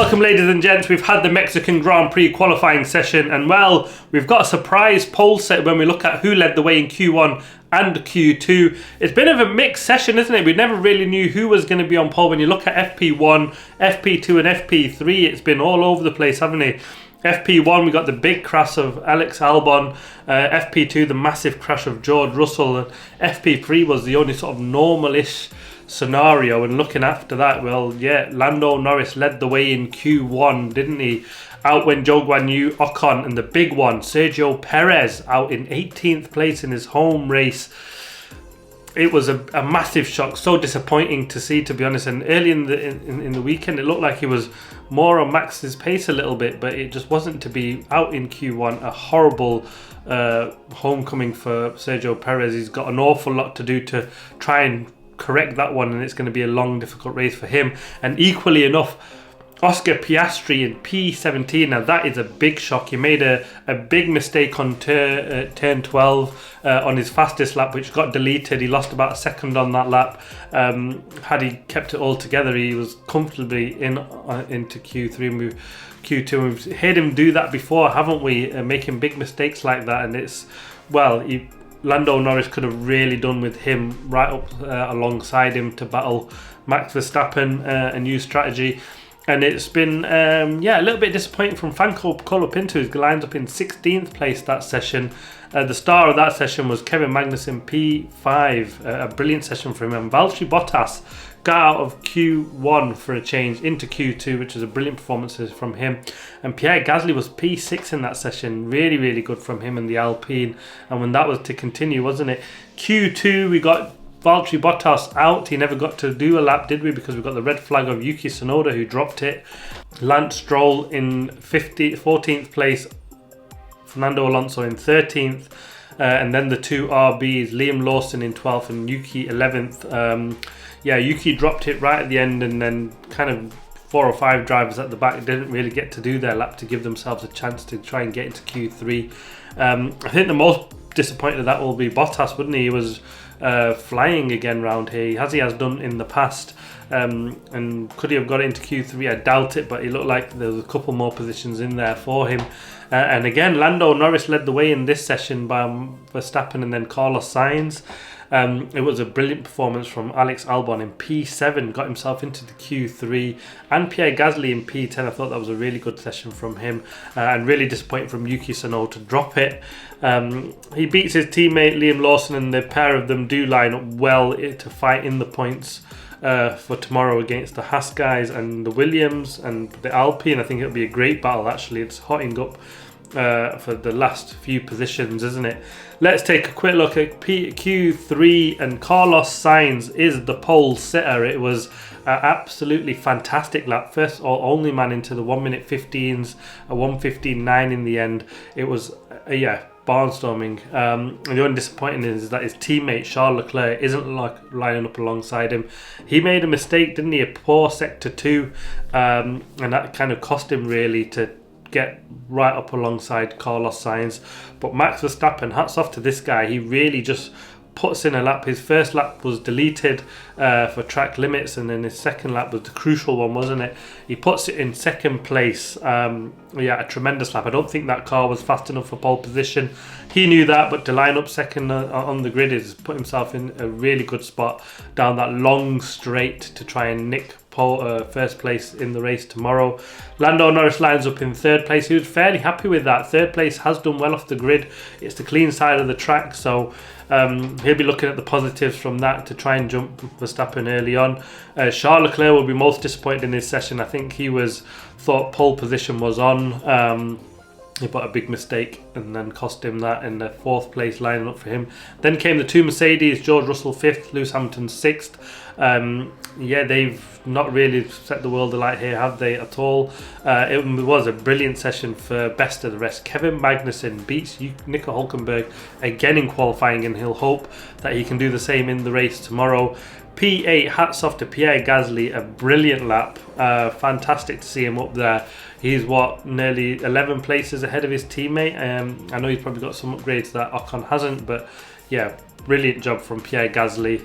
Welcome, ladies and gents. We've had the Mexican Grand Prix qualifying session, and well, we've got a surprise poll set when we look at who led the way in Q1 and Q2. It's been a mixed session, isn't it? We never really knew who was going to be on pole. When you look at FP1, FP2 and FP3, it's been all over the place, haven't it? FP1, we got the big crash of Alex Albon. FP2, the massive crash of George Russell. And FP3 was the only sort of normal-ish scenario. And looking after that, well, yeah, Lando Norris led the way in Q1, didn't he? Out went Q.1, Ocon, and the big one, Sergio Perez, out in 18th place in his home race. It was a massive shock, so disappointing to see, to be honest. And early in the weekend, it looked like he was more on Max's pace a little bit, but it just wasn't to be. Out in Q1. A horrible homecoming for Sergio Perez. He's got an awful lot to do to try and correct that one, and it's going to be a long, difficult race for him. And equally enough, Oscar Piastri in P17. Now that is a big shock. He made a big mistake on turn 12 on his fastest lap, which got deleted. He lost about a second on that lap. Had he kept it all together, he was comfortably into Q3 and Q2. We've heard him do that before, haven't we? Making big mistakes like that, and it's, well, Lando Norris could have really done with him right up alongside him to battle Max Verstappen, a new strategy. And it's been, a little bit disappointing from Franco Colapinto, who's lined up in 16th place that session. The star of that session was Kevin Magnussen, P5, a brilliant session for him. And Valtteri Bottas got out of Q1 for a change into Q2, which was a brilliant performance from him. And Pierre Gasly was P6 in that session. Really, really good from him in the Alpine. And when that was to continue, wasn't it? Q2, we got Valtteri Bottas out. He never got to do a lap, did we? Because we got the red flag of Yuki Tsunoda, who dropped it. Lance Stroll in 14th place. Fernando Alonso in 13th. And then the two RBs, Liam Lawson in 12th and Yuki 11th. Yuki dropped it right at the end, and then kind of 4 or 5 drivers at the back didn't really get to do their lap to give themselves a chance to try and get into Q3. I think the most disappointed that will be Bottas, wouldn't he? He was flying again round here, as he has done in the past. And could he have got it into Q3? I doubt it, but it looked like there was a couple more positions in there for him. And again, Lando Norris led the way in this session by Verstappen and then Carlos Sainz. It was a brilliant performance from Alex Albon in P7, got himself into the Q3, and Pierre Gasly in P10. I thought that was a really good session from him, and really disappointing from Yuki Tsunoda to drop it. He beats his teammate Liam Lawson, and the pair of them do line up well to fight in the points for tomorrow against the Haas guys and the Williams and the Alpine. I think it'll be a great battle, actually. It's hotting up for the last few positions, isn't it? Let's take a quick look at Q3, and Carlos Sainz is the pole sitter. It was an absolutely fantastic lap. First or only man into the 1 minute 15s, a 1:15.9 in the end. It was, barnstorming. And the only disappointing is that his teammate Charles Leclerc isn't lining up alongside him. He made a mistake, didn't he? A poor sector 2, and that kind of cost him really to get right up alongside Carlos Sainz. But Max Verstappen, hats off to this guy. He really just puts in a lap. His first lap was deleted for track limits, and then his second lap was the crucial one, wasn't it? He puts it in second place. A tremendous lap. I don't think that car was fast enough for pole position. He knew that, but to line up second on the grid is put himself in a really good spot down that long straight to try and nick first place in the race tomorrow. Lando Norris lines up in third place. He was fairly happy with that. Third place has done well off the grid. It's the clean side of the track, so he'll be looking at the positives from that to try and jump Verstappen early on. Charles Leclerc will be most disappointed in this session. I think he thought pole position was on. He put a big mistake and then cost him that in the 4th place lining up for him. Then came the two Mercedes, George Russell 5th, Lewis Hamilton 6th. They've not really set the world alight here, have they, at all? It was a brilliant session for best of the rest. Kevin Magnussen beats Nico Hülkenberg again in qualifying, and he'll hope that he can do the same in the race tomorrow. P8, hats off to Pierre Gasly, a brilliant lap. Fantastic to see him up there. He's nearly 11 places ahead of his teammate. I know he's probably got some upgrades that Ocon hasn't, but yeah, Brilliant job from Pierre Gasly.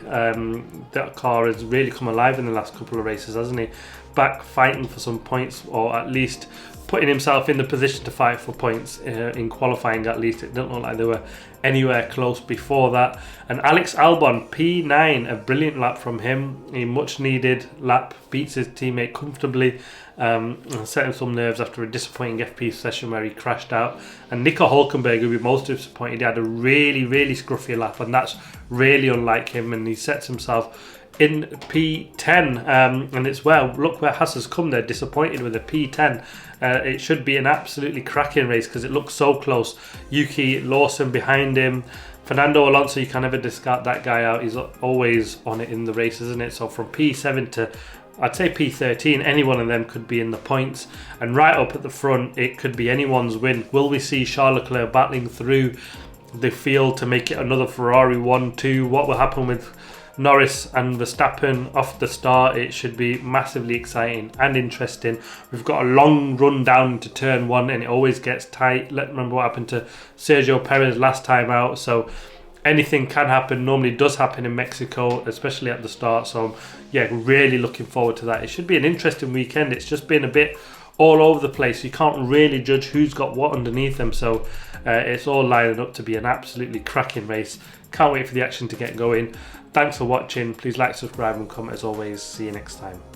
That car has really come alive in the last couple of races, hasn't he? Back fighting for some points, or at least putting himself in the position to fight for points in qualifying. At least it didn't look like they were anywhere close before that. And Alex Albon, P9, a brilliant lap from him, a much needed lap, beats his teammate comfortably, setting some nerves after a disappointing FP session where he crashed out. And Nico Hülkenberg, who we most disappointed, he had a really scruffy lap, and that's really unlike him, and he sets himself in P10, and it's look where Haas has come. They're disappointed with a P10. It should be an absolutely cracking race because it looks so close. Yuki Lawson behind him, Fernando Alonso, you can never discard that guy out. He's always on it in the race, isn't it? So from P7 to, I'd say, P13, any one of them could be in the points. And right up at the front, it could be anyone's win. Will we see Charles Leclerc battling through the field to make it another Ferrari 1-2? What will happen with Norris and Verstappen off the start? It should be massively exciting and interesting. We've got a long run down into turn 1 and it always gets tight. Let's remember what happened to Sergio Perez last time out. So anything can happen, normally does happen in Mexico, especially at the start. So yeah, really looking forward to that. It should be an interesting weekend. It's just been a bit all over the place. You can't really judge who's got what underneath them. So it's all lining up to be an absolutely cracking race. Can't wait for the action to get going. Thanks for watching. Please like, subscribe and comment as always. See you next time.